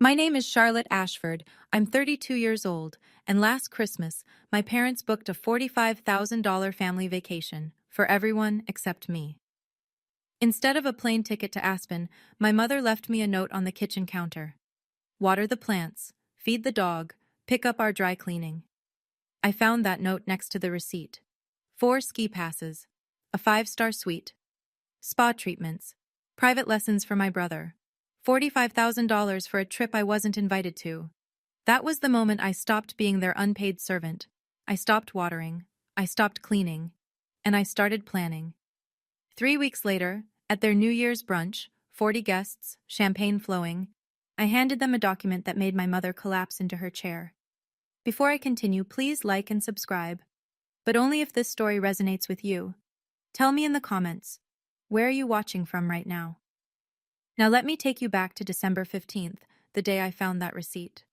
My name is Charlotte Ashford. I'm 32 years old, and last Christmas, my parents booked a $45,000 family vacation for everyone except me. Instead of a plane ticket to Aspen, my mother left me a note on the kitchen counter. Water the plants, feed the dog, pick up our dry cleaning. I found that note next to the receipt. 4 ski passes, a 5-star suite, spa treatments, private lessons for my brother, $45,000 for a trip I wasn't invited to. That was the moment I stopped being their unpaid servant. I stopped watering, I stopped cleaning, and I started planning. 3 weeks later, at their New Year's brunch, 40 guests, champagne flowing, I handed them a document that made my mother collapse into her chair. Before I continue, please like and subscribe, but only if this story resonates with you. Tell me in the comments, where are you watching from right now? Now let me take you back to December 15th, the day I found that receipt.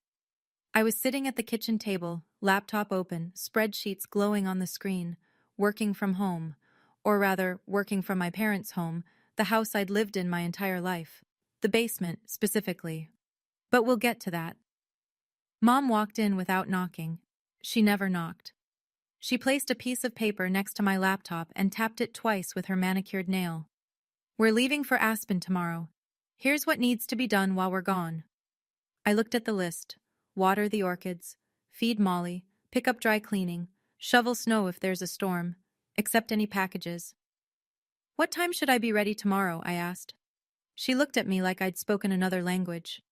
I was sitting at the kitchen table, laptop open, spreadsheets glowing on the screen, working from home, or rather, working from my parents' home, the house I'd lived in my entire life. The basement, specifically. But we'll get to that. Mom walked in without knocking. She never knocked. She placed a piece of paper next to my laptop and tapped it twice with her manicured nail. We're leaving for Aspen tomorrow. Here's what needs to be done while we're gone. I looked at the list. Water the orchids, feed Molly, pick up dry cleaning, shovel snow if there's a storm, accept any packages. What time should I be ready tomorrow? I asked. She looked at me like I'd spoken another language.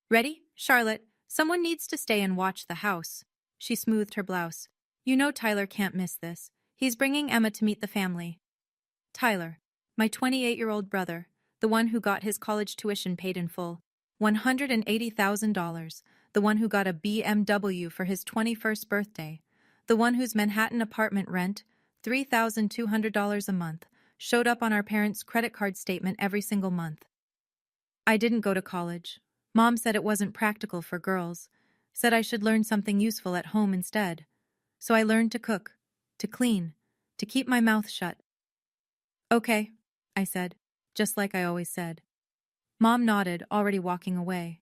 Ready, Charlotte? Someone needs to stay and watch the house. She smoothed her blouse. You know Tyler can't miss this. He's bringing Emma to meet the family. Tyler, my 28-year-old brother, the one who got his college tuition paid in full, $180,000, the one who got a BMW for his 21st birthday, the one whose Manhattan apartment rent, $3,200 a month, showed up on our parents' credit card statement every single month. I didn't go to college. Mom said it wasn't practical for girls, said I should learn something useful at home instead. So I learned to cook, to clean, to keep my mouth shut. Okay, I said, just like I always said. Mom nodded, already walking away.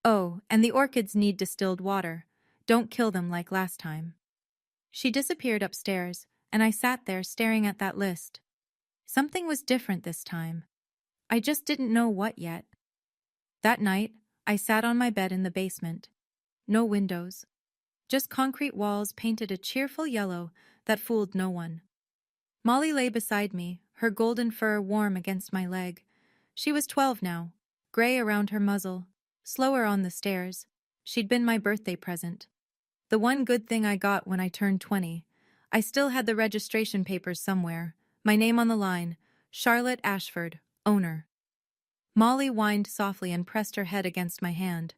Oh, and the orchids need distilled water. Don't kill them like last time. She disappeared upstairs, and I sat there staring at that list. Something was different this time. I just didn't know what yet. That night, I sat on my bed in the basement. No windows. Just concrete walls painted a cheerful yellow that fooled no one. Molly lay beside me, her golden fur warm against my leg. She was 12 now, gray around her muzzle, slower on the stairs. She'd been my birthday present. The one good thing I got when I turned 20. I still had the registration papers somewhere, my name on the line, Charlotte Ashford, owner. Molly whined softly and pressed her head against my hand.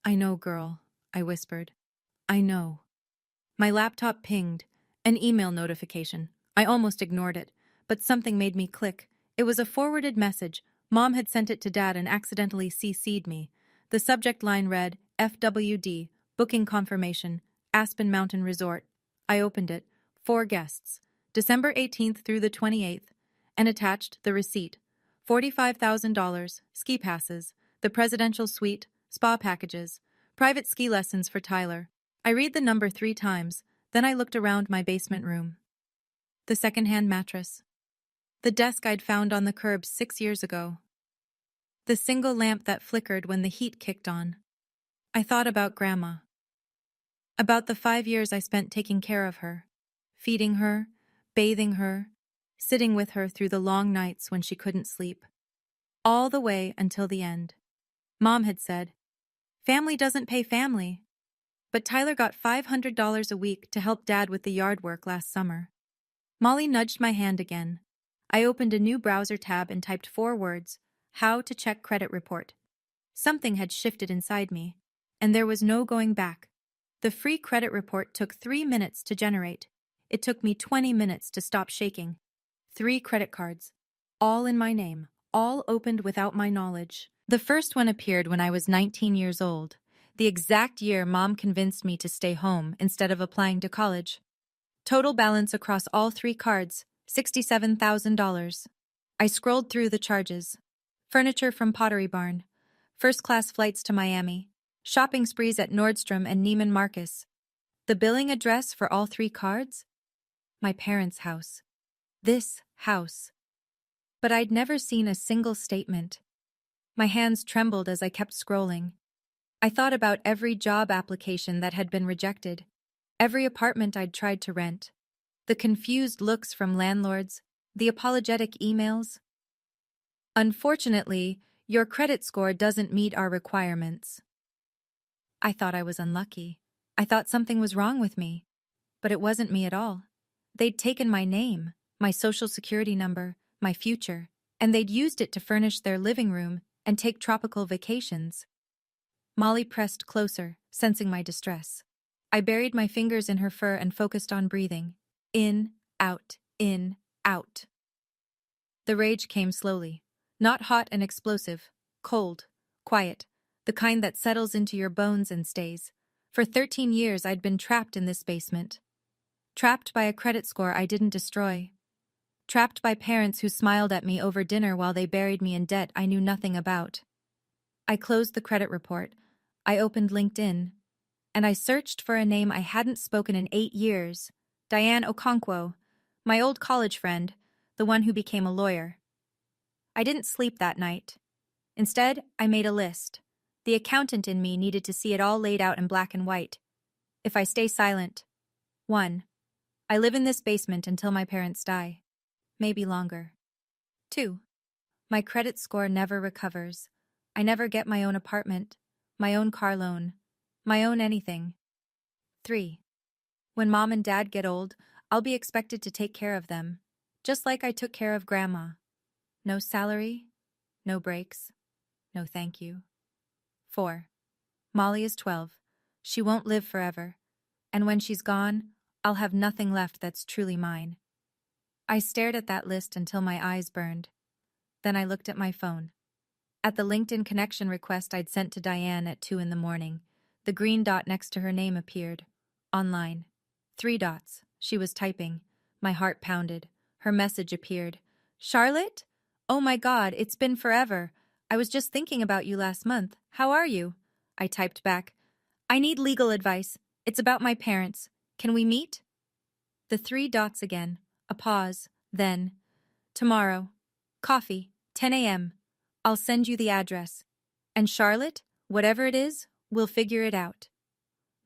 I know, girl, I whispered. I know. My laptop pinged, an email notification. I almost ignored it, but something made me click. It was a forwarded message. Mom had sent it to Dad and accidentally CC'd me. The subject line read, FWD, booking confirmation, Aspen Mountain Resort. I opened it. 4 guests. December 18th through the 28th. And attached the receipt. $45,000, ski passes, the presidential suite, spa packages, private ski lessons for Tyler. I read the number 3 times, then I looked around my basement room. The secondhand mattress. The desk I'd found on the curb 6 years ago. The single lamp that flickered when the heat kicked on. I thought about Grandma. About the 5 years I spent taking care of her, feeding her, bathing her, sitting with her through the long nights when she couldn't sleep. All the way until the end. Mom had said, family doesn't pay family. But Tyler got $500 a week to help Dad with the yard work last summer. Molly nudged my hand again. I opened a new browser tab and typed 4 words, how to check credit report. Something had shifted inside me, and there was no going back. The free credit report took 3 minutes to generate. It took me 20 minutes to stop shaking. 3 credit cards, all in my name, all opened without my knowledge. The first one appeared when I was 19 years old, the exact year Mom convinced me to stay home instead of applying to college. Total balance across all 3 cards, $67,000. I scrolled through the charges. Furniture from Pottery Barn, First-class flights to Miami, shopping sprees at Nordstrom and Neiman Marcus. The billing address for all 3 cards? My parents' house. This house. But I'd never seen a single statement. My hands trembled as I kept scrolling. I thought about every job application that had been rejected, every apartment I'd tried to rent, the confused looks from landlords, the apologetic emails. Unfortunately, your credit score doesn't meet our requirements. I thought I was unlucky. I thought something was wrong with me. But it wasn't me at all. They'd taken my name, my social security number, my future, and they'd used it to furnish their living room and take tropical vacations. Molly pressed closer, sensing my distress. I buried my fingers in her fur and focused on breathing. In, out, in, out. The rage came slowly. Not hot and explosive, cold, quiet, the kind that settles into your bones and stays. For 13 years I'd been trapped in this basement. Trapped by a credit score I didn't destroy. Trapped by parents who smiled at me over dinner while they buried me in debt I knew nothing about. I closed the credit report. I opened LinkedIn. And I searched for a name I hadn't spoken in 8 years. Diane Okonkwo, my old college friend, the one who became a lawyer. I didn't sleep that night. Instead, I made a list. The accountant in me needed to see it all laid out in black and white. If I stay silent. 1. I live in this basement until my parents die. Maybe longer. 2. My credit score never recovers. I never get my own apartment, my own car loan, my own anything. 3. When Mom and Dad get old, I'll be expected to take care of them, just like I took care of Grandma. No salary, no breaks, no thank you. 4. Molly is 12. She won't live forever. And when she's gone, I'll have nothing left that's truly mine. I stared at that list until my eyes burned. Then I looked at my phone. At the LinkedIn connection request I'd sent to Diane at 2 a.m, the green dot next to her name appeared. Online. 3 dots. She was typing. My heart pounded. Her message appeared. Charlotte? Oh my God, it's been forever. I was just thinking about you last month. How are you? I typed back. I need legal advice. It's about my parents. Can we meet? The 3 dots again. A pause. Then. Tomorrow. Coffee. 10 a.m. I'll send you the address. And Charlotte, whatever it is, we'll figure it out.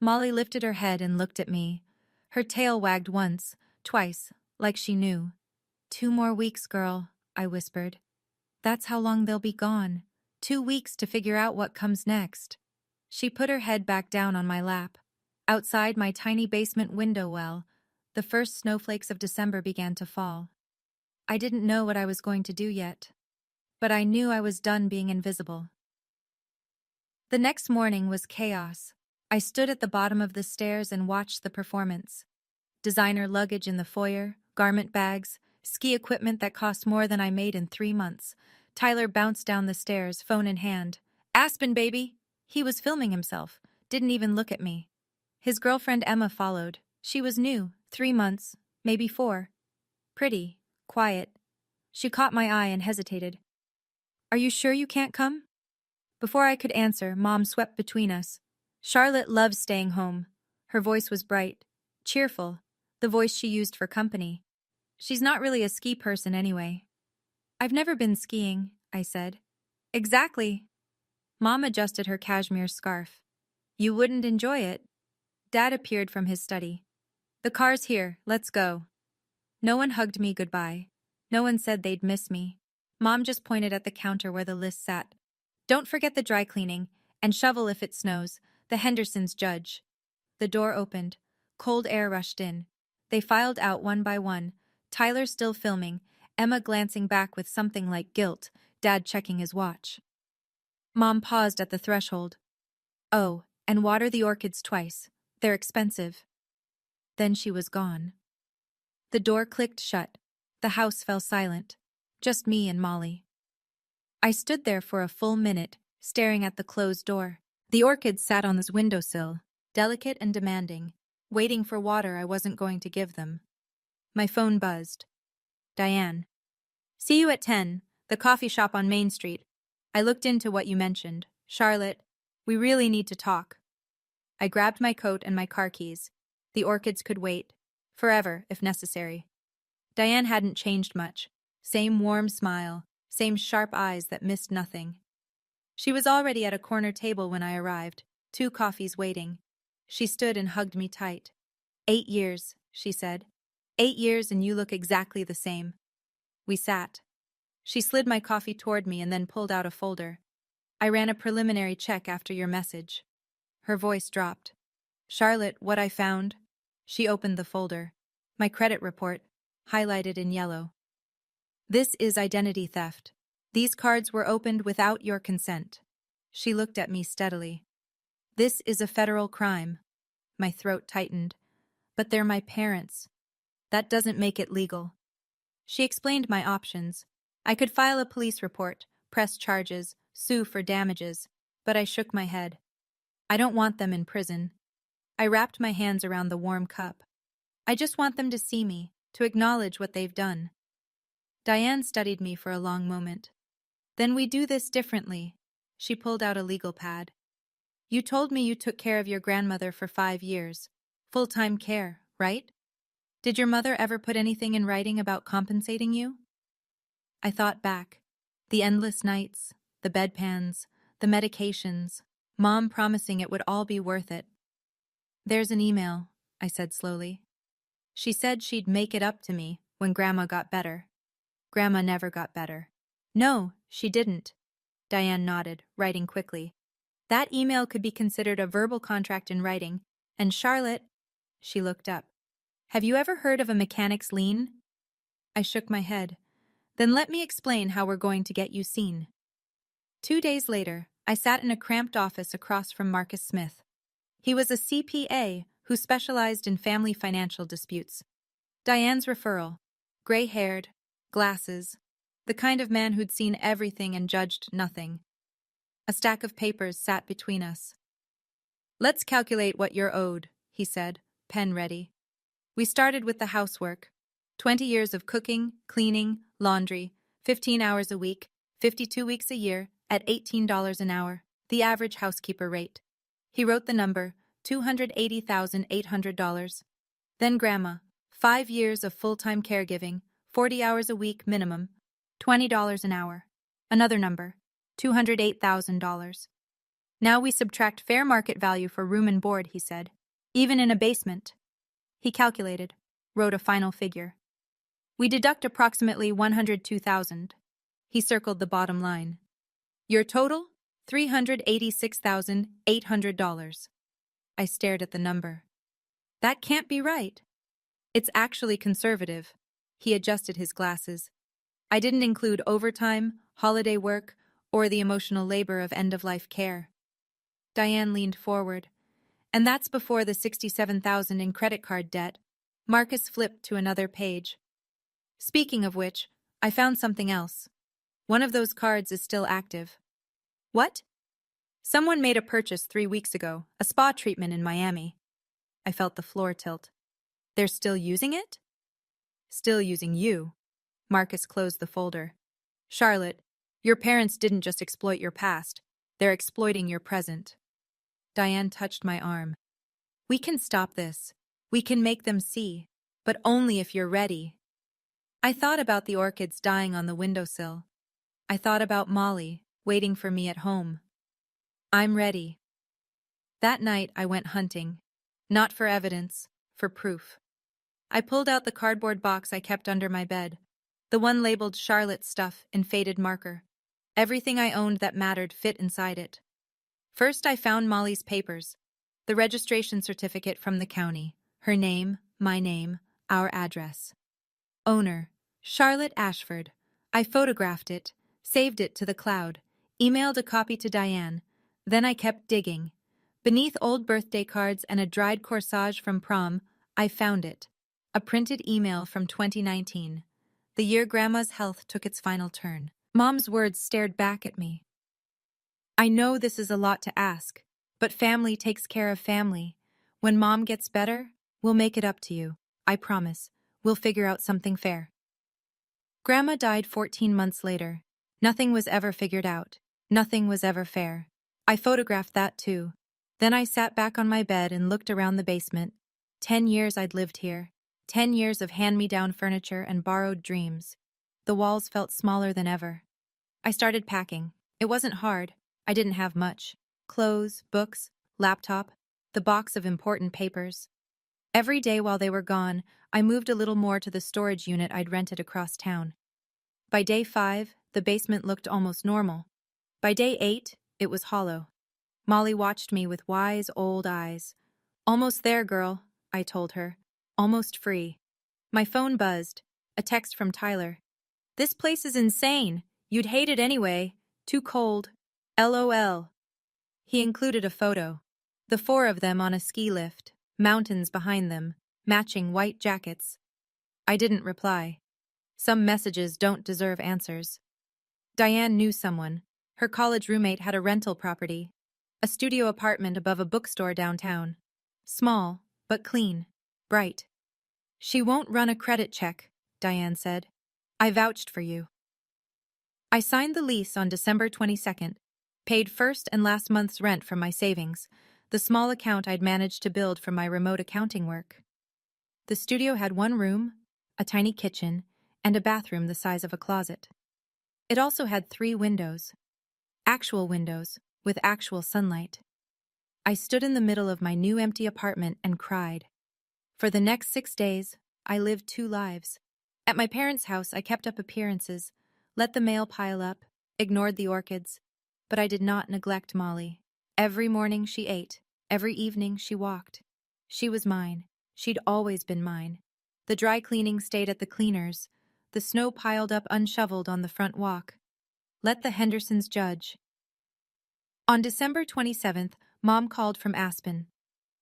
Molly lifted her head and looked at me. Her tail wagged once, twice, like she knew. 2 more weeks, girl, I whispered. That's how long they'll be gone. 2 weeks to figure out what comes next. She put her head back down on my lap. Outside my tiny basement window well, the first snowflakes of December began to fall. I didn't know what I was going to do yet, but I knew I was done being invisible. The next morning was chaos. I stood at the bottom of the stairs and watched the performance. Designer luggage in the foyer, garment bags, ski equipment that cost more than I made in 3 months. Tyler bounced down the stairs, phone in hand. Aspen, baby! He was filming himself, didn't even look at me. His girlfriend Emma followed. She was new, 3 months, maybe 4. Pretty, quiet. She caught my eye and hesitated. Are you sure you can't come? Before I could answer, Mom swept between us. Charlotte loves staying home. Her voice was bright, cheerful, the voice she used for company. She's not really a ski person anyway. I've never been skiing, I said. Exactly. Mom adjusted her cashmere scarf. You wouldn't enjoy it. Dad appeared from his study. The car's here, let's go. No one hugged me goodbye. No one said they'd miss me. Mom just pointed at the counter where the list sat. Don't forget the dry cleaning, and shovel if it snows. The Hendersons judge. The door opened. Cold air rushed in. They filed out one by one. Tyler still filming, Emma glancing back with something like guilt, Dad checking his watch. Mom paused at the threshold. Oh, and water the orchids twice. They're expensive. Then she was gone. The door clicked shut. The house fell silent. Just me and Molly. I stood there for a full minute, staring at the closed door. The orchids sat on this windowsill, delicate and demanding, waiting for water I wasn't going to give them. My phone buzzed. Diane. See you at 10, the coffee shop on Main Street. I looked into what you mentioned. Charlotte, we really need to talk. I grabbed my coat and my car keys. The orchids could wait. Forever, if necessary. Diane hadn't changed much. Same warm smile, same sharp eyes that missed nothing. She was already at a corner table when I arrived, 2 coffees waiting. She stood and hugged me tight. 8 years, she said. 8 years and you look exactly the same. We sat. She slid my coffee toward me and then pulled out a folder. I ran a preliminary check after your message. Her voice dropped. Charlotte, what I found? She opened the folder. My credit report, highlighted in yellow. This is identity theft. These cards were opened without your consent. She looked at me steadily. This is a federal crime. My throat tightened. But they're my parents. That doesn't make it legal. She explained my options. I could file a police report, press charges, sue for damages, but I shook my head. I don't want them in prison. I wrapped my hands around the warm cup. I just want them to see me, to acknowledge what they've done. Diane studied me for a long moment. Then we do this differently. She pulled out a legal pad. You told me you took care of your grandmother for 5 years. Full-time care, right? Did your mother ever put anything in writing about compensating you? I thought back. The endless nights, the bedpans, the medications, Mom promising it would all be worth it. There's an email, I said slowly. She said she'd make it up to me when Grandma got better. Grandma never got better. No, she didn't. Diane nodded, writing quickly. That email could be considered a verbal contract in writing, and Charlotte, she looked up. Have you ever heard of a mechanic's lien? I shook my head. Then let me explain how we're going to get you seen. 2 days later, I sat in a cramped office across from Marcus Smith. He was a CPA who specialized in family financial disputes. Diane's referral, gray-haired, glasses, the kind of man who'd seen everything and judged nothing. A stack of papers sat between us. Let's calculate what you're owed, he said, pen ready. We started with the housework. 20 years of cooking, cleaning, laundry, 15 hours a week, 52 weeks a year, at $18 an hour, the average housekeeper rate. He wrote the number, $280,800. Then Grandma, 5 years of full-time caregiving, 40 hours a week minimum, $20 an hour. Another number, $208,000. Now we subtract fair market value for room and board, he said, even in a basement. He calculated, wrote a final figure. We deduct approximately $102,000. He circled the bottom line. Your total? $386,800. I stared at the number. That can't be right. It's actually conservative. He adjusted his glasses. I didn't include overtime, holiday work, or the emotional labor of end-of-life care. Diane leaned forward. And that's before the $67,000 in credit card debt. Marcus flipped to another page. Speaking of which, I found something else. One of those cards is still active. What? Someone made a purchase 3 weeks ago, a spa treatment in Miami. I felt the floor tilt. They're still using it? Still using you. Marcus closed the folder. Charlotte, your parents didn't just exploit your past. They're exploiting your present. Diane touched my arm. We can stop this. We can make them see, but only if you're ready. I thought about the orchids dying on the windowsill. I thought about Molly, waiting for me at home. I'm ready. That night I went hunting. Not for evidence, for proof. I pulled out the cardboard box I kept under my bed, the one labeled Charlotte's stuff in faded marker. Everything I owned that mattered fit inside it. First I found Molly's papers, the registration certificate from the county, her name, my name, our address. Owner, Charlotte Ashford. I photographed it, saved it to the cloud, emailed a copy to Diane. Then I kept digging. Beneath old birthday cards and a dried corsage from prom, I found it. A printed email from 2019, the year Grandma's health took its final turn. Mom's words stared back at me. I know this is a lot to ask, but family takes care of family. When Mom gets better, we'll make it up to you. I promise. We'll figure out something fair. Grandma died 14 months later. Nothing was ever figured out. Nothing was ever fair. I photographed that too. Then I sat back on my bed and looked around the basement. 10 years I'd lived here. 10 years of hand-me-down furniture and borrowed dreams. The walls felt smaller than ever. I started packing. It wasn't hard. I didn't have much. Clothes, books, laptop, the box of important papers. Every day while they were gone, I moved a little more to the storage unit I'd rented across town. By day 5, the basement looked almost normal. By day 8, it was hollow. Molly watched me with wise old eyes. "Almost there, girl," I told her. "Almost free." My phone buzzed. A text from Tyler. "This place is insane. You'd hate it anyway. Too cold. LOL. He included a photo. The 4 of them on a ski lift, mountains behind them, matching white jackets. I didn't reply. Some messages don't deserve answers. Diane knew someone. Her college roommate had a rental property, a studio apartment above a bookstore downtown. Small, but clean, bright. "She won't run a credit check," Diane said. "I vouched for you." I signed the lease on December 22nd, paid first and last month's rent from my savings, the small account I'd managed to build from my remote accounting work. The studio had 1 room, a tiny kitchen, and a bathroom the size of a closet. It also had 3 windows. Actual windows, with actual sunlight. I stood in the middle of my new empty apartment and cried. For the next 6 days, I lived 2 lives. At my parents' house, I kept up appearances, let the mail pile up, ignored the orchids. But I did not neglect Molly. Every morning she ate, every evening she walked. She was mine. She'd always been mine. The dry cleaning stayed at the cleaners. The snow piled up unshoveled on the front walk. Let the Hendersons judge. On December 27th, Mom called from Aspen.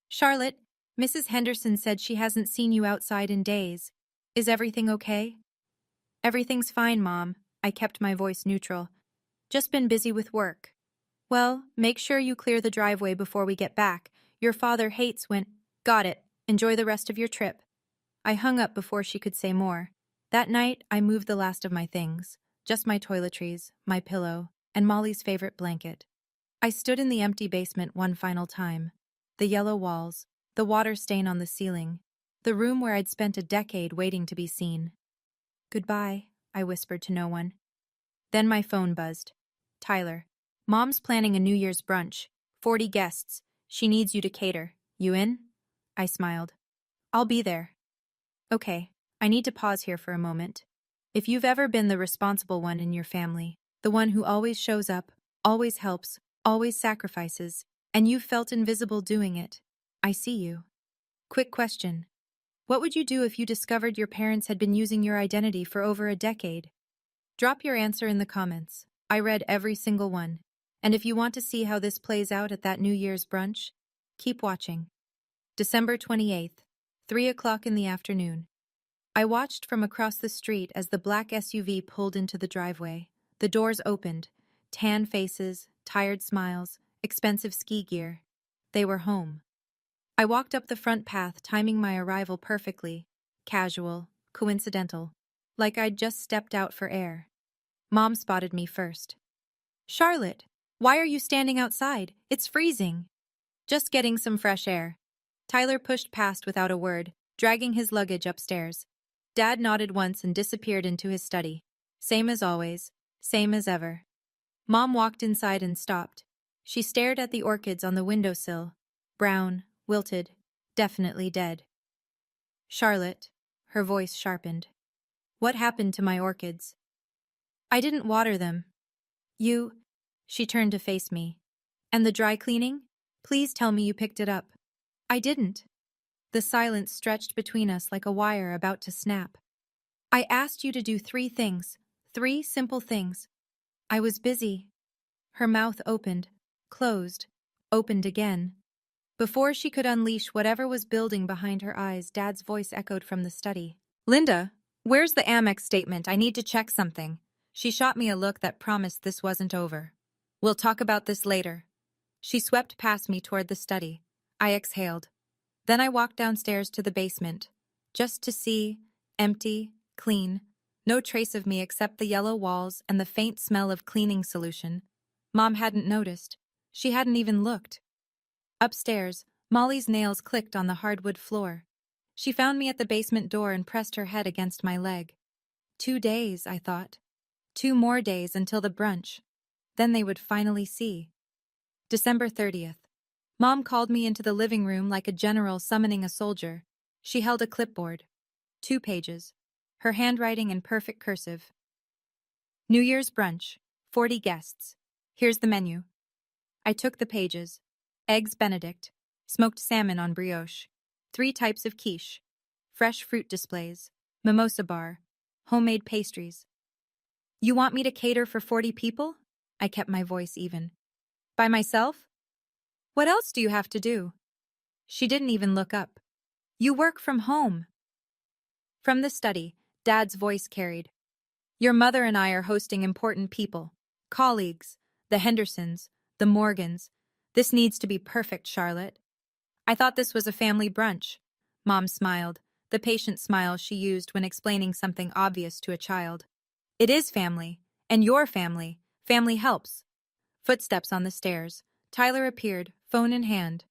"Charlotte, Mrs. Henderson said she hasn't seen you outside in days. Is everything okay?" "Everything's fine, Mom." I kept my voice neutral. "Just been busy with work." "Well, make sure you clear the driveway before we get back. Your father hates when—" "Got it. Enjoy the rest of your trip." I hung up before she could say more. That night, I moved the last of my things. Just my toiletries, my pillow, and Molly's favorite blanket. I stood in the empty basement one final time. The yellow walls, the water stain on the ceiling, the room where I'd spent a decade waiting to be seen. "Goodbye," I whispered to no one. Then my phone buzzed. "Tyler, Mom's planning a New Year's brunch. 40 guests. She needs you to cater. You in?" I smiled. "I'll be there." "Okay, I need to pause here for a moment. If you've ever been the responsible one in your family, the one who always shows up, always helps, always sacrifices, and you've felt invisible doing it, I see you. Quick question. What would you do if you discovered your parents had been using your identity for over a decade? Drop your answer in the comments. I read every single one. And if you want to see how this plays out at that New Year's brunch, keep watching. December 28th, 3 o'clock in the afternoon. I watched from across the street as the black SUV pulled into the driveway. The doors opened. Tan faces, tired smiles, expensive ski gear. They were home. I walked up the front path, timing my arrival perfectly. Casual, coincidental. Like I'd just stepped out for air. Mom spotted me first. "Charlotte, why are you standing outside? It's freezing." "Just getting some fresh air." Tyler pushed past without a word, dragging his luggage upstairs. Dad nodded once and disappeared into his study. Same as always, same as ever. Mom walked inside and stopped. She stared at the orchids on the windowsill. Brown, wilted, definitely dead. "Charlotte," her voice sharpened. "What happened to my orchids?" "I didn't water them." "You—" She turned to face me. "And the dry cleaning? Please tell me you picked it up." "I didn't." The silence stretched between us like a wire about to snap. "I asked you to do 3 things. 3 simple things." "I was busy." Her mouth opened, closed, opened again. Before she could unleash whatever was building behind her eyes, Dad's voice echoed from the study. "Linda, where's the Amex statement? I need to check something." She shot me a look that promised this wasn't over. "We'll talk about this later." She swept past me toward the study. I exhaled. Then I walked downstairs to the basement, just to see, empty, clean, no trace of me except the yellow walls and the faint smell of cleaning solution. Mom hadn't noticed. She hadn't even looked. Upstairs, Molly's nails clicked on the hardwood floor. She found me at the basement door and pressed her head against my leg. 2 days, I thought. 2 more days until the brunch. Then they would finally see. December 30th. Mom called me into the living room like a general summoning a soldier. She held a clipboard. 2 pages. Her handwriting in perfect cursive. New Year's brunch. 40 guests. Here's the menu. I took the pages. Eggs Benedict. Smoked salmon on brioche. 3 types of quiche. Fresh fruit displays. Mimosa bar. Homemade pastries. You want me to cater for 40 people? I kept my voice even. By myself? What else do you have to do? She didn't even look up. You work from home. From the study, Dad's voice carried. Your mother and I are hosting important people. Colleagues. The Hendersons. The Morgans. This needs to be perfect, Charlotte. I thought this was a family brunch. Mom smiled, the patient smile she used when explaining something obvious to a child. It is family. And your family. Family helps. Footsteps on the stairs. Tyler appeared, phone in hand.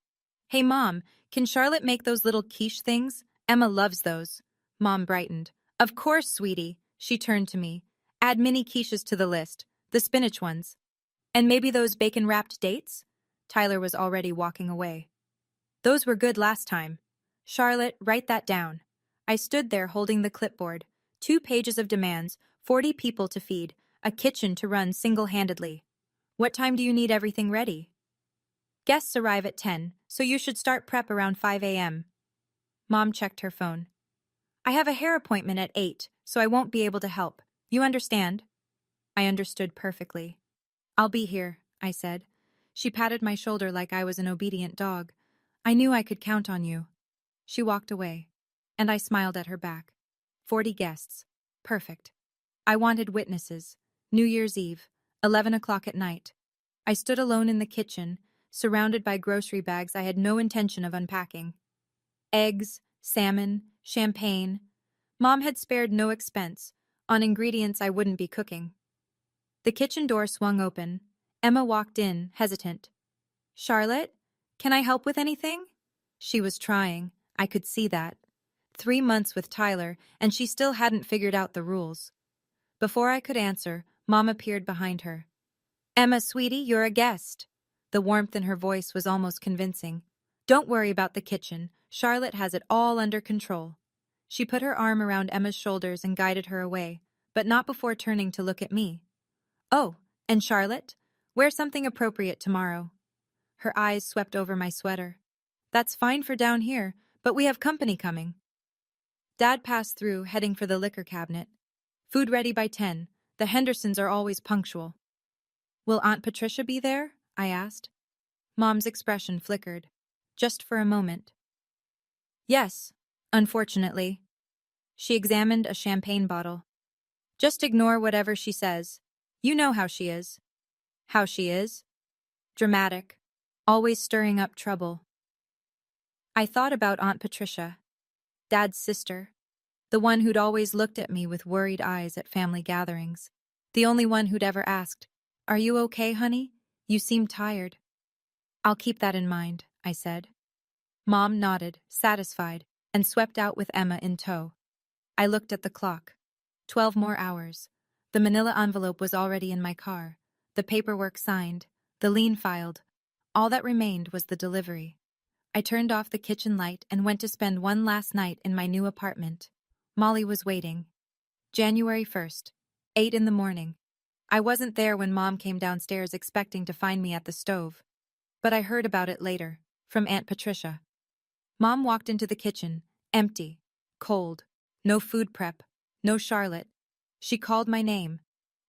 Hey, Mom, can Charlotte make those little quiche things? Emma loves those. Mom brightened. Of course, sweetie. She turned to me. Add mini quiches to the list. The spinach ones. And maybe those bacon-wrapped dates? Tyler was already walking away. Those were good last time. Charlotte, write that down. I stood there holding the clipboard. 2 pages of demands, 40 people to feed, a kitchen to run single-handedly. What time do you need everything ready? Guests arrive at 10, so you should start prep around 5 a.m. Mom checked her phone. I have a hair appointment at 8, so I won't be able to help. You understand? I understood perfectly. I'll be here, I said. She patted my shoulder like I was an obedient dog. I knew I could count on you. She walked away, and I smiled at her back. 40 guests. Perfect. I wanted witnesses. New Year's Eve, 11 o'clock at night. I stood alone in the kitchen, surrounded by grocery bags I had no intention of unpacking. Eggs, salmon, champagne. Mom had spared no expense on ingredients I wouldn't be cooking. The kitchen door swung open. Emma walked in, hesitant. Charlotte, can I help with anything? She was trying. I could see that. 3 months with Tyler, and she still hadn't figured out the rules. Before I could answer, Mom appeared behind her. Emma, sweetie, you're a guest. The warmth in her voice was almost convincing. Don't worry about the kitchen. Charlotte has it all under control. She put her arm around Emma's shoulders and guided her away, but not before turning to look at me. Oh, and Charlotte, wear something appropriate tomorrow. Her eyes swept over my sweater. That's fine for down here, but we have company coming. Dad passed through, heading for the liquor cabinet. Food ready by 10. The Hendersons are always punctual. Will Aunt Patricia be there? I asked. Mom's expression flickered. Just for a moment. Yes, unfortunately. She examined a champagne bottle. Just ignore whatever she says. You know how she is. How she is? Dramatic. Always stirring up trouble. I thought about Aunt Patricia, Dad's sister, the one who'd always looked at me with worried eyes at family gatherings, the only one who'd ever asked, Are you okay, honey? You seem tired. I'll keep that in mind, I said. Mom nodded, satisfied, and swept out with Emma in tow. I looked at the clock. 12 more hours. The manila envelope was already in my car, the paperwork signed, the lien filed. All that remained was the delivery. I turned off the kitchen light and went to spend one last night in my new apartment. Molly was waiting. January 1st, 8 in the morning. I wasn't there when Mom came downstairs expecting to find me at the stove. But I heard about it later, from Aunt Patricia. Mom walked into the kitchen, empty, cold, no food prep, no Charlotte. She called my name,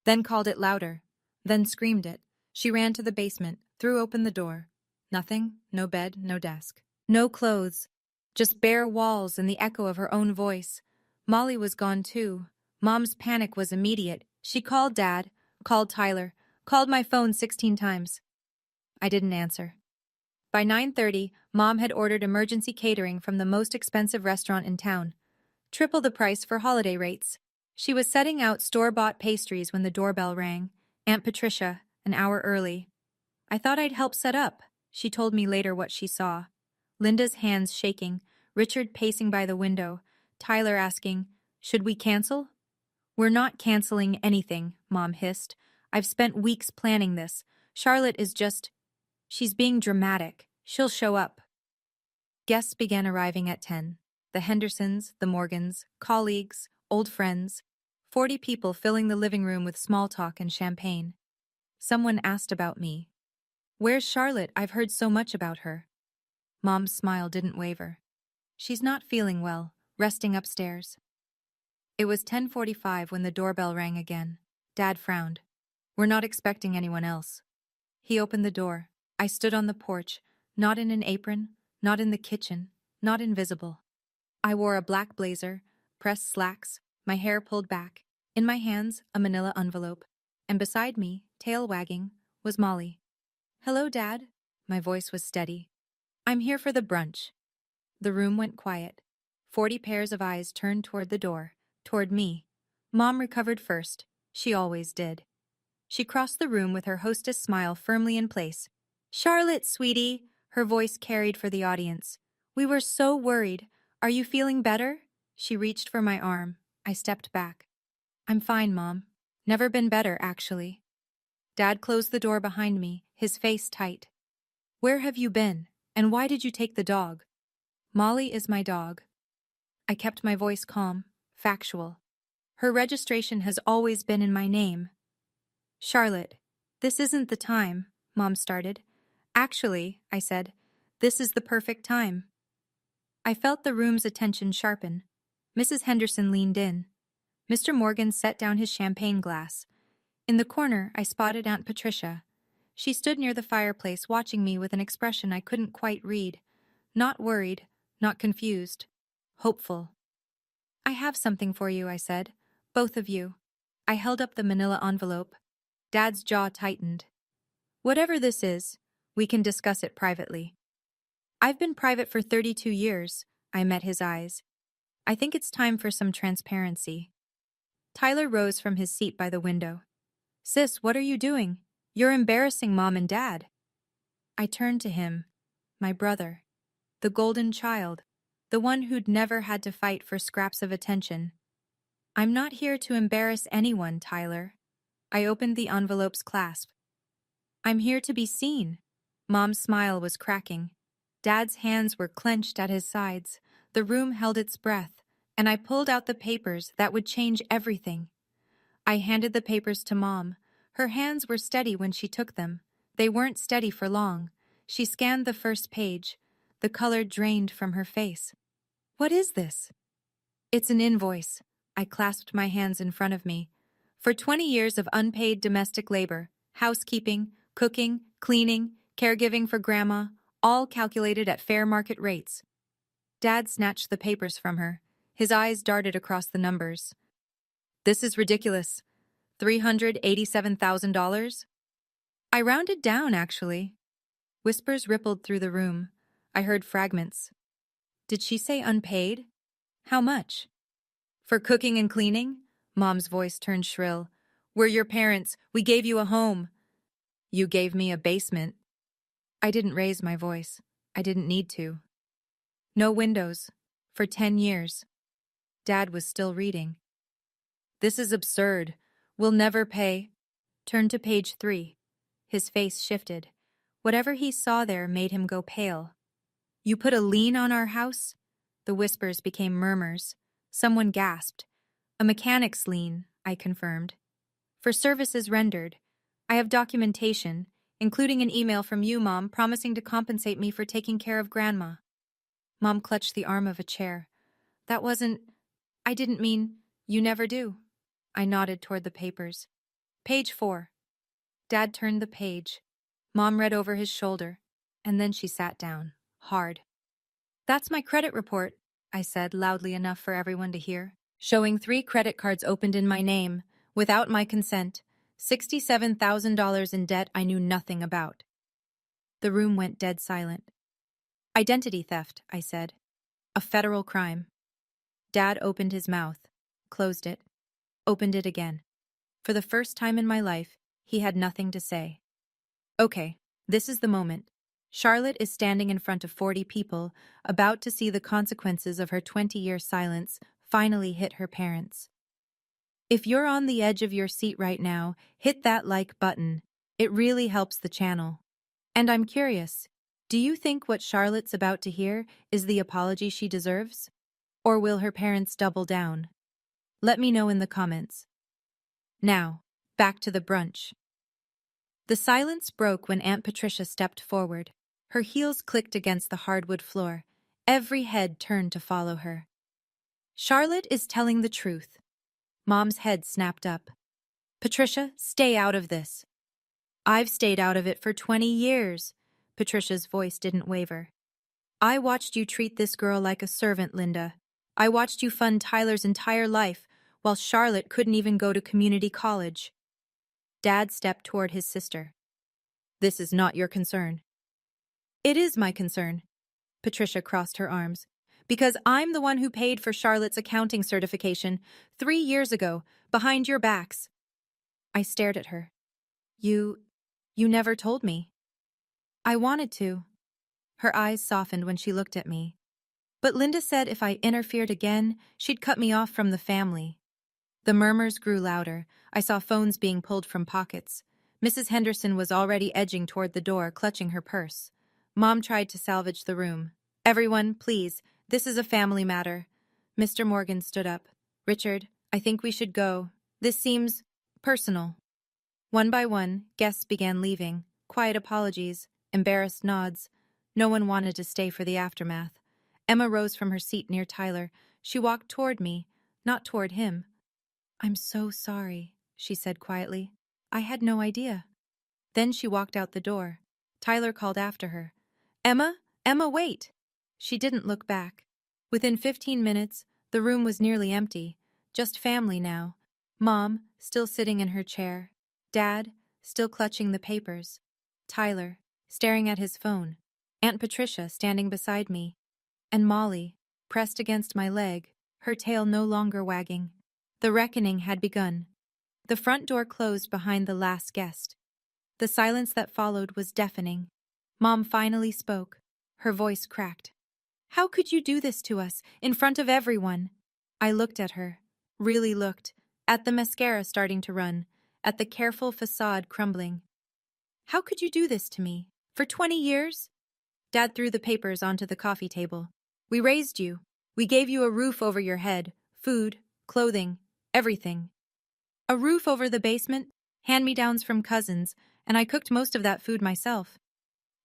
then called it louder, then screamed it. She ran to the basement, threw open the door. Nothing, no bed, no desk. No clothes, just bare walls and the echo of her own voice. Molly was gone too. Mom's panic was immediate. She called Dad, called Tyler, called my phone 16 times. I didn't answer. By 9:30, Mom had ordered emergency catering from the most expensive restaurant in town. Triple the price for holiday rates. She was setting out store-bought pastries when the doorbell rang. Aunt Patricia, an hour early. I thought I'd help set up. She told me later what she saw. Linda's hands shaking, Richard pacing by the window, Tyler asking, "Should we cancel?" "We're not canceling anything," Mom hissed. "I've spent weeks planning this. Charlotte is just... she's being dramatic. She'll show up." Guests began arriving at 10. The Hendersons, the Morgans, colleagues, old friends. 40 people filling the living room with small talk and champagne. Someone asked about me. "Where's Charlotte? I've heard so much about her." Mom's smile didn't waver. "She's not feeling well, resting upstairs." It was 10:45 when the doorbell rang again. Dad frowned. "We're not expecting anyone else." He opened the door. I stood on the porch, not in an apron, not in the kitchen, not invisible. I wore a black blazer, pressed slacks, my hair pulled back, in my hands a manila envelope, and beside me, tail wagging, was Molly. "Hello, Dad." My voice was steady. "I'm here for the brunch." The room went quiet. 40 pairs of eyes turned toward the door, toward me. Mom recovered first. She always did. She crossed the room with her hostess smile firmly in place. "Charlotte, sweetie," her voice carried for the audience. "We were so worried. Are you feeling better?" She reached for my arm. I stepped back. "I'm fine, Mom. Never been better, actually." Dad closed the door behind me, his face tight. "Where have you been? And why did you take the dog?" "Molly is my dog." I kept my voice calm, factual. "Her registration has always been in my name." "Charlotte, this isn't the time," Mom started. "Actually," I said, "this is the perfect time." I felt the room's attention sharpen. Mrs. Henderson leaned in. Mr. Morgan set down his champagne glass. In the corner, I spotted Aunt Patricia. She stood near the fireplace watching me with an expression I couldn't quite read. Not worried, not confused. Hopeful. "I have something for you," I said. "Both of you." I held up the manila envelope. Dad's jaw tightened. "Whatever this is, we can discuss it privately." "I've been private for 32 years, I met his eyes. "I think it's time for some transparency." Tyler rose from his seat by the window. "Sis, what are you doing? You're embarrassing Mom and Dad." I turned to him. My brother. The golden child. The one who'd never had to fight for scraps of attention. "I'm not here to embarrass anyone, Tyler." I opened the envelope's clasp. "I'm here to be seen." Mom's smile was cracking. Dad's hands were clenched at his sides. The room held its breath, and I pulled out the papers that would change everything. I handed the papers to Mom. Her hands were steady when she took them. They weren't steady for long. She scanned the first page. The color drained from her face. "What is this?" "It's an invoice." I clasped my hands in front of me. "For 20 years of unpaid domestic labor, housekeeping, cooking, cleaning, caregiving for Grandma, all calculated at fair market rates." Dad snatched the papers from her. His eyes darted across the numbers. "This is ridiculous. $387,000? I rounded down, actually." Whispers rippled through the room. I heard fragments. "Did she say unpaid? How much?" "For cooking and cleaning?" Mom's voice turned shrill. "We're your parents. We gave you a home." "You gave me a basement." I didn't raise my voice. I didn't need to. "No windows. For 10 years. Dad was still reading. "This is absurd. We'll never pay." Turn to page 3. His face shifted. Whatever he saw there made him go pale. "You put a lien on our house?" The whispers became murmurs. Someone gasped. "A mechanic's lien," I confirmed. "For services rendered. I have documentation, including an email from you, Mom, promising to compensate me for taking care of Grandma." Mom clutched the arm of a chair. "That wasn't... I didn't mean... You never do." I nodded toward the papers. "Page 4. Dad turned the page. Mom read over his shoulder, and then she sat down, hard. "That's my credit report," I said loudly enough for everyone to hear, showing 3 credit cards opened in my name, without my consent, $67,000 in debt I knew nothing about. The room went dead silent. "Identity theft," I said. "A federal crime." Dad opened his mouth, closed it, opened it again. For the first time in my life, he had nothing to say. "Okay, This is the moment. Charlotte is standing in front of 40 people, about to see the consequences of her 20-year silence finally hit her parents. If you're on the edge of your seat right now, hit that like button. It really helps the channel. And I'm curious, do you think what Charlotte's about to hear is the apology she deserves? Or will her parents double down? Let me know in the comments. Now, back to the brunch. The silence broke when Aunt Patricia stepped forward. Her heels clicked against the hardwood floor. Every head turned to follow her. Charlotte is telling the truth. Mom's head snapped up. Patricia, stay out of this. I've stayed out of it for 20 years. Patricia's voice didn't waver. I watched you treat this girl like a servant, Linda. I watched you fund Tyler's entire life, while Charlotte couldn't even go to community college. Dad stepped toward his sister. This is not your concern. It is my concern. Patricia crossed her arms. Because I'm the one who paid for Charlotte's accounting certification 3 years ago, behind your backs. I stared at her. You never told me. I wanted to. Her eyes softened when she looked at me. But Linda said if I interfered again, she'd cut me off from the family. The murmurs grew louder. I saw phones being pulled from pockets. Mrs. Henderson was already edging toward the door, clutching her purse. Mom tried to salvage the room. Everyone, please, this is a family matter. Mr. Morgan stood up. Richard, I think we should go. This seems personal. One by one, guests began leaving. Quiet apologies, embarrassed nods. No one wanted to stay for the aftermath. Emma rose from her seat near Tyler. She walked toward me, not toward him. I'm so sorry, she said quietly. I had no idea. Then she walked out the door. Tyler called after her. Emma, wait! She didn't look back. Within 15 minutes, the room was nearly empty. Just family now. Mom, still sitting in her chair. Dad, still clutching the papers. Tyler, staring at his phone. Aunt Patricia standing beside me. And Molly, pressed against my leg, her tail no longer wagging. The reckoning had begun. The front door closed behind the last guest. The silence that followed was deafening. Mom finally spoke. Her voice cracked. How could you do this to us, in front of everyone? I looked at her, really looked, at the mascara starting to run, at the careful facade crumbling. How could you do this to me? For 20 years? Dad threw the papers onto the coffee table. We raised you. We gave you a roof over your head, food, clothing, everything. A roof over the basement, hand-me-downs from cousins, and I cooked most of that food myself.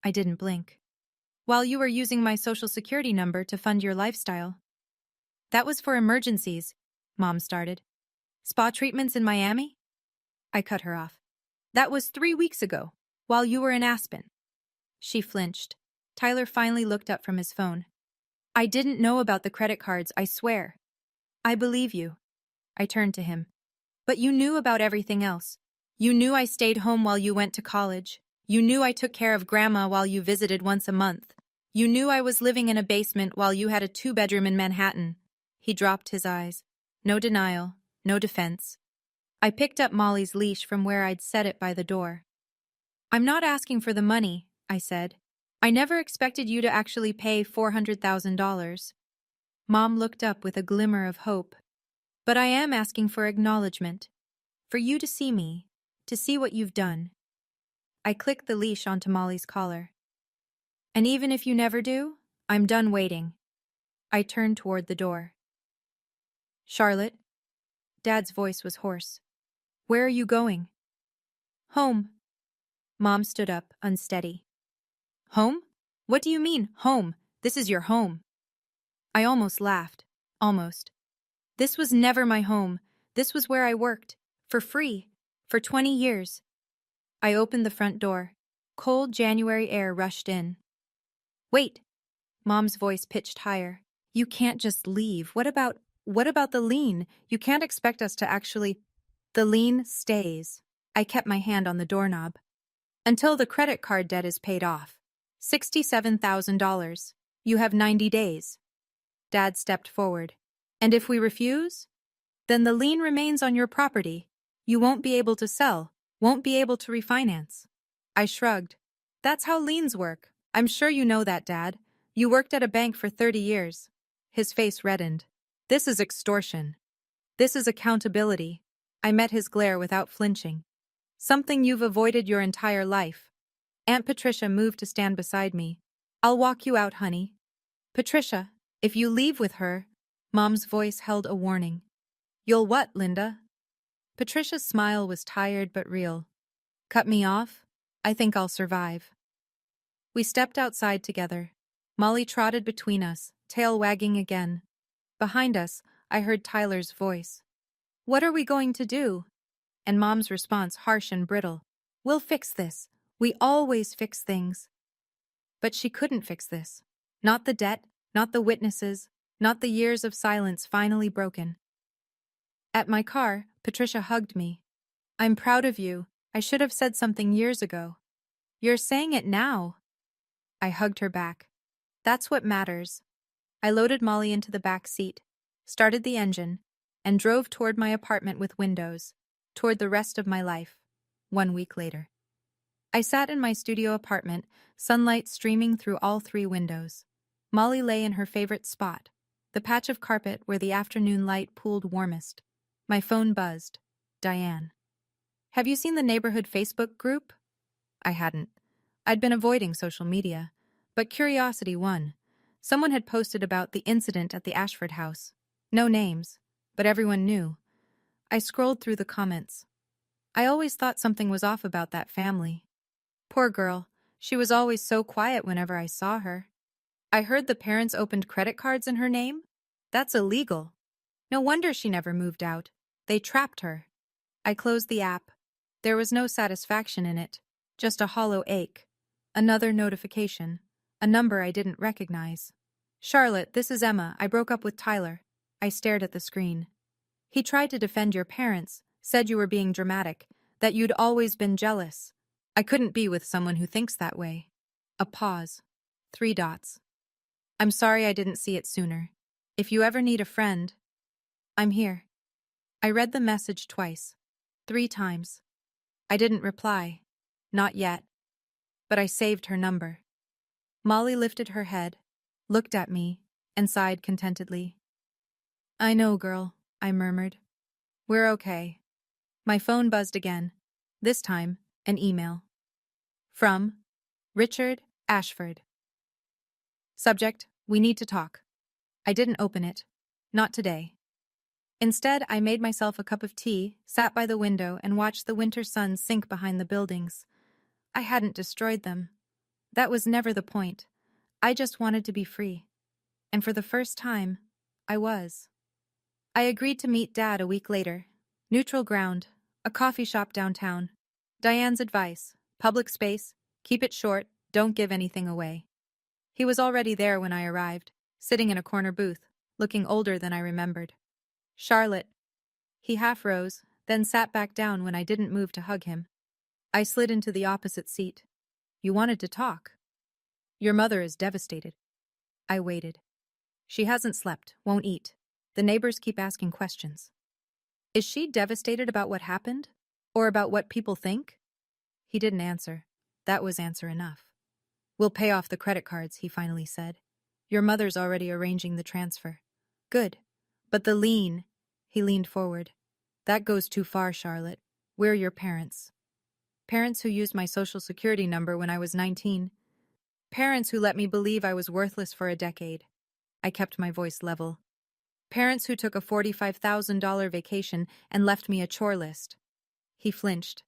I didn't blink. While you were using my social security number to fund your lifestyle. That was for emergencies, Mom started. Spa treatments in Miami? I cut her off. That was 3 weeks ago, while you were in Aspen. She flinched. Tyler finally looked up from his phone. I didn't know about the credit cards, I swear. I believe you. I turned to him. But you knew about everything else. You knew I stayed home while you went to college. You knew I took care of Grandma while you visited once a month. You knew I was living in a basement while you had a 2-bedroom in Manhattan. He dropped his eyes. No denial, no defense. I picked up Molly's leash from where I'd set it by the door. I'm not asking for the money, I said. I never expected you to actually pay $400,000. Mom looked up with a glimmer of hope. But I am asking for acknowledgement. For you to see me, to see what you've done. I clicked the leash onto Molly's collar. And even if you never do, I'm done waiting. I turned toward the door. Charlotte? Dad's voice was hoarse. Where are you going? Home. Mom stood up, unsteady. Home? What do you mean, home? This is your home. I almost laughed. Almost. This was never my home. This was where I worked. For free. For 20 years. I opened the front door. Cold January air rushed in. Wait. Mom's voice pitched higher. You can't just leave. What about the lien? You can't expect us to actually... The lien stays. I kept my hand on the doorknob. Until the credit card debt is paid off. $67,000. You have 90 days. Dad stepped forward. And if we refuse? Then the lien remains on your property. You won't be able to sell, won't be able to refinance. I shrugged. That's how liens work. I'm sure you know that, Dad. You worked at a bank for 30 years. His face reddened. This is extortion. This is accountability. I met his glare without flinching. Something you've avoided your entire life. Aunt Patricia moved to stand beside me. I'll walk you out, honey. Patricia, if you leave with her, Mom's voice held a warning. You'll what, Linda? Patricia's smile was tired but real. Cut me off? I think I'll survive. We stepped outside together. Molly trotted between us, tail wagging again. Behind us, I heard Tyler's voice. What are we going to do? And Mom's response harsh and brittle. We'll fix this. We always fix things. But she couldn't fix this. Not the debt, not the witnesses, not the years of silence finally broken. At my car, Patricia hugged me. I'm proud of you. I should have said something years ago. You're saying it now. I hugged her back. That's what matters. I loaded Molly into the back seat, started the engine, and drove toward my apartment with windows, toward the rest of my life. 1 week later. I sat in my studio apartment, sunlight streaming through all 3 windows. Molly lay in her favorite spot, the patch of carpet where the afternoon light pooled warmest. My phone buzzed. Diane. Have you seen the neighborhood Facebook group? I hadn't. I'd been avoiding social media, but curiosity won. Someone had posted about the incident at the Ashford house. No names, but everyone knew. I scrolled through the comments. I always thought something was off about that family. Poor girl, she was always so quiet whenever I saw her. I heard the parents opened credit cards in her name? That's illegal. No wonder she never moved out. They trapped her. I closed the app. There was no satisfaction in it, just a hollow ache. Another notification. A number I didn't recognize. Charlotte, this is Emma. I broke up with Tyler. I stared at the screen. He tried to defend your parents, said you were being dramatic, that you'd always been jealous. I couldn't be with someone who thinks that way. A pause. 3 dots. I'm sorry I didn't see it sooner. If you ever need a friend, I'm here. I read the message twice. 3 times. I didn't reply. Not yet. But I saved her number. Molly lifted her head, looked at me, and sighed contentedly. I know, girl, I murmured. We're okay. My phone buzzed again. This time, an email. From Richard Ashford. Subject, we need to talk. I didn't open it. Not today. Instead, I made myself a cup of tea, sat by the window, and watched the winter sun sink behind the buildings. I hadn't destroyed them. That was never the point. I just wanted to be free. And for the first time, I was. I agreed to meet Dad a week later. Neutral ground, a coffee shop downtown. Diane's advice, public space, keep it short, don't give anything away. He was already there when I arrived, sitting in a corner booth, looking older than I remembered. Charlotte. He half rose, then sat back down when I didn't move to hug him. I slid into the opposite seat. You wanted to talk. Your mother is devastated. I waited. She hasn't slept, won't eat. The neighbors keep asking questions. Is she devastated about what happened? Or about what people think? He didn't answer. That was answer enough. We'll pay off the credit cards, he finally said. Your mother's already arranging the transfer. Good. But the lien, he leaned forward. That goes too far, Charlotte. We're your parents. Parents who used my social security number when I was 19. Parents who let me believe I was worthless for a decade. I kept my voice level. Parents who took a $45,000 vacation and left me a chore list. He flinched.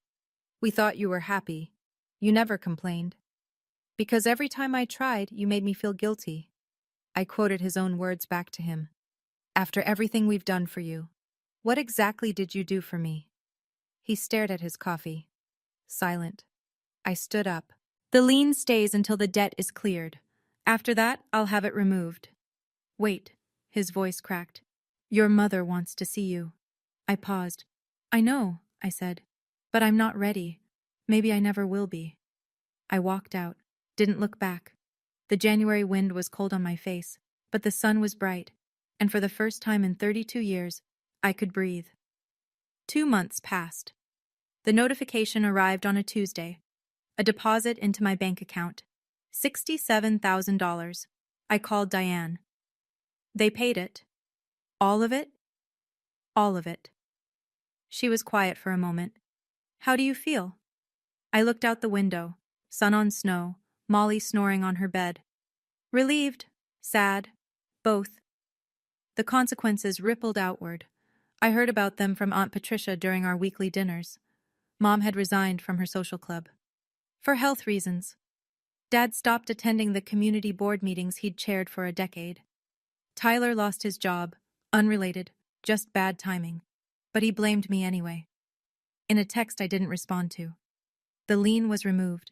We thought you were happy. You never complained. Because every time I tried, you made me feel guilty. I quoted his own words back to him. After everything we've done for you, what exactly did you do for me? He stared at his coffee. Silent. I stood up. The lien stays until the debt is cleared. After that, I'll have it removed. Wait, his voice cracked. Your mother wants to see you. I paused. I know, I said, but I'm not ready. Maybe I never will be. I walked out, didn't look back. The January wind was cold on my face, but the sun was bright, and for the first time in 32 years, I could breathe. 2 months passed. The notification arrived on a Tuesday. A deposit into my bank account. $67,000. I called Diane. They paid it. All of it? All of it. She was quiet for a moment. How do you feel? I looked out the window. Sun on snow, Molly snoring on her bed. Relieved, sad, both. The consequences rippled outward. I heard about them from Aunt Patricia during our weekly dinners. Mom had resigned from her social club. For health reasons. Dad stopped attending the community board meetings he'd chaired for a decade. Tyler lost his job, unrelated, just bad timing. But he blamed me anyway. In a text I didn't respond to. The lien was removed.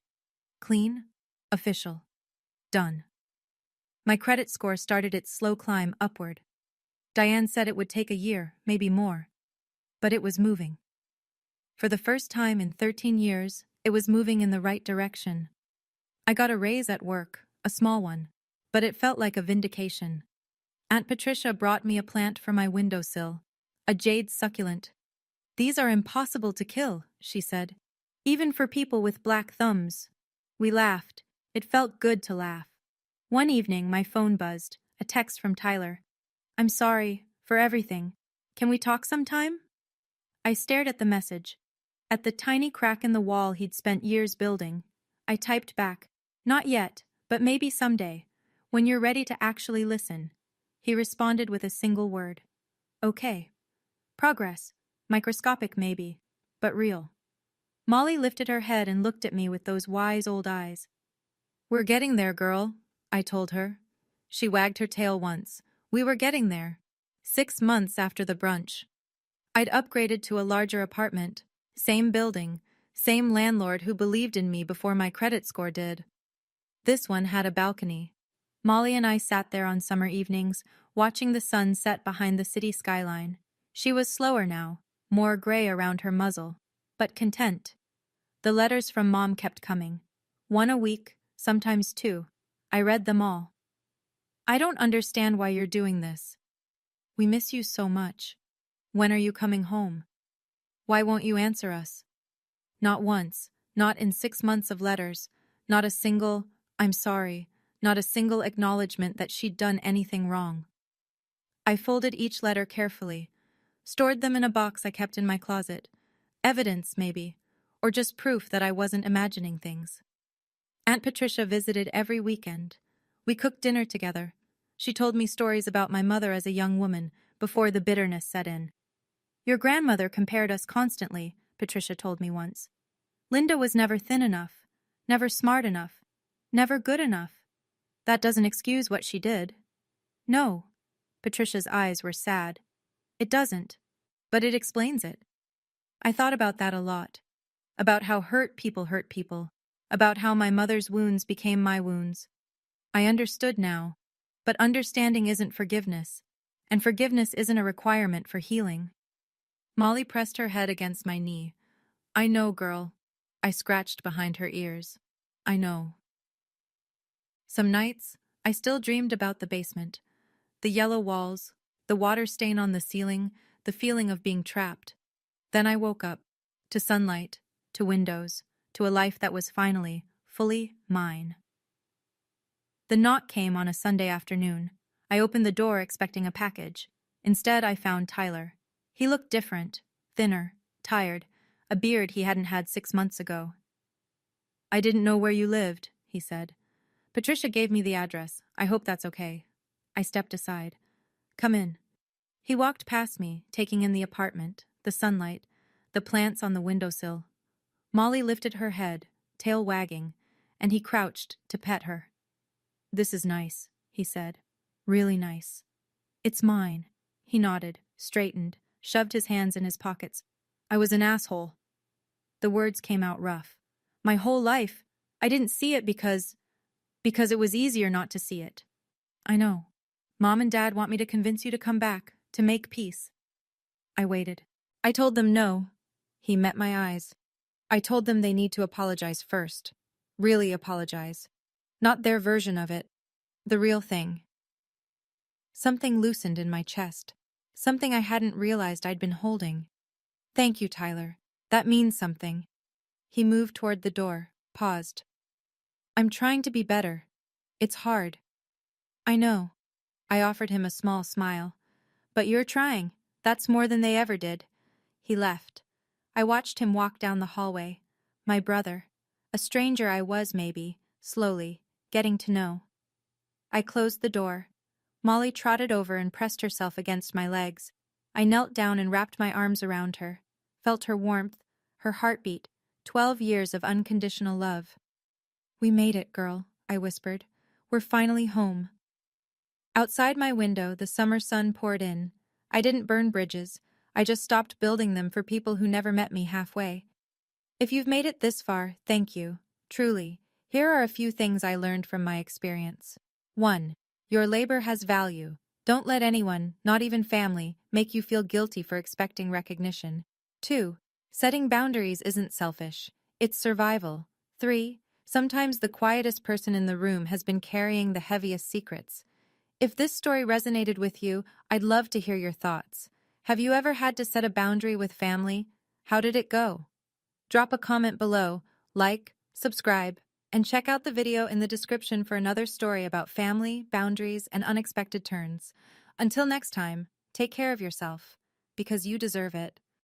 Clean, official, done. My credit score started its slow climb upward. Diane said it would take a year, maybe more. But it was moving. For the first time in 13 years, it was moving in the right direction. I got a raise at work, a small one, but it felt like a vindication. Aunt Patricia brought me a plant for my windowsill, a jade succulent. These are impossible to kill, she said, even for people with black thumbs. We laughed. It felt good to laugh. One evening, my phone buzzed, a text from Tyler. I'm sorry for everything. Can we talk sometime? I stared at the message. At the tiny crack in the wall he'd spent years building. I typed back, not yet, but maybe someday, when you're ready to actually listen. He responded with a single word. Okay. Progress. Microscopic maybe, but real. Molly lifted her head and looked at me with those wise old eyes. We're getting there, girl, I told her. She wagged her tail once. We were getting there. 6 months after the brunch. I'd upgraded to a larger apartment. Same building. Same landlord who believed in me before my credit score did. This one had a balcony. Molly and I sat there on summer evenings, watching the sun set behind the city skyline. She was slower now, more gray around her muzzle, but content. The letters from Mom kept coming. 1 a week, sometimes 2. I read them all. I don't understand why you're doing this. We miss you so much. When are you coming home? Why won't you answer us? Not once, not in 6 months of letters, not a single, I'm sorry, not a single acknowledgement that she'd done anything wrong. I folded each letter carefully, stored them in a box I kept in my closet. Evidence, maybe, or just proof that I wasn't imagining things. Aunt Patricia visited every weekend. We cooked dinner together. She told me stories about my mother as a young woman, before the bitterness set in. Your grandmother compared us constantly, Patricia told me once. Linda was never thin enough, never smart enough, never good enough. That doesn't excuse what she did. No. Patricia's eyes were sad. It doesn't, but it explains it. I thought about that a lot. About how hurt people, about how my mother's wounds became my wounds. I understood now, but understanding isn't forgiveness, and forgiveness isn't a requirement for healing. Molly pressed her head against my knee. I know, girl. I scratched behind her ears. I know. Some nights, I still dreamed about the basement. The yellow walls, the water stain on the ceiling, the feeling of being trapped. Then I woke up, to sunlight, to windows, to a life that was finally, fully mine. The knock came on a Sunday afternoon. I opened the door expecting a package. Instead, I found Tyler. He looked different, thinner, tired, a beard he hadn't had 6 months ago. I didn't know where you lived, he said. Patricia gave me the address. I hope that's okay. I stepped aside. Come in. He walked past me, taking in the apartment, the sunlight, the plants on the windowsill. Molly lifted her head, tail wagging, and he crouched to pet her. This is nice, he said. Really nice. It's mine. He nodded, straightened, shoved his hands in his pockets. I was an asshole. The words came out rough. My whole life, I didn't see it because it was easier not to see it. I know. Mom and Dad want me to convince you to come back, to make peace. I waited. I told them no. He met my eyes. I told them they need to apologize first. Really apologize. Not their version of it. The real thing. Something loosened in my chest. Something I hadn't realized I'd been holding. Thank you, Tyler. That means something. He moved toward the door. paused. I'm trying to be better. It's hard. I know. I offered him a small smile. But you're trying. That's more than they ever did. He left. I watched him walk down the hallway. My brother. A stranger I was, maybe, slowly, getting to know. I closed the door. Molly trotted over and pressed herself against my legs. I knelt down and wrapped my arms around her, felt her warmth, her heartbeat, 12 years of unconditional love. We made it, girl, I whispered. We're finally home. Outside my window, the summer sun poured in. I didn't burn bridges. I just stopped building them for people who never met me halfway. If you've made it this far, thank you. Truly. Here are a few things I learned from my experience. 1. Your labor has value. Don't let anyone, not even family, make you feel guilty for expecting recognition. 2. Setting boundaries isn't selfish. It's survival. 3. Sometimes the quietest person in the room has been carrying the heaviest secrets. If this story resonated with you, I'd love to hear your thoughts. Have you ever had to set a boundary with family? How did it go? Drop a comment below, like, subscribe, and check out the video in the description for another story about family, boundaries, and unexpected turns. Until next time, take care of yourself, because you deserve it.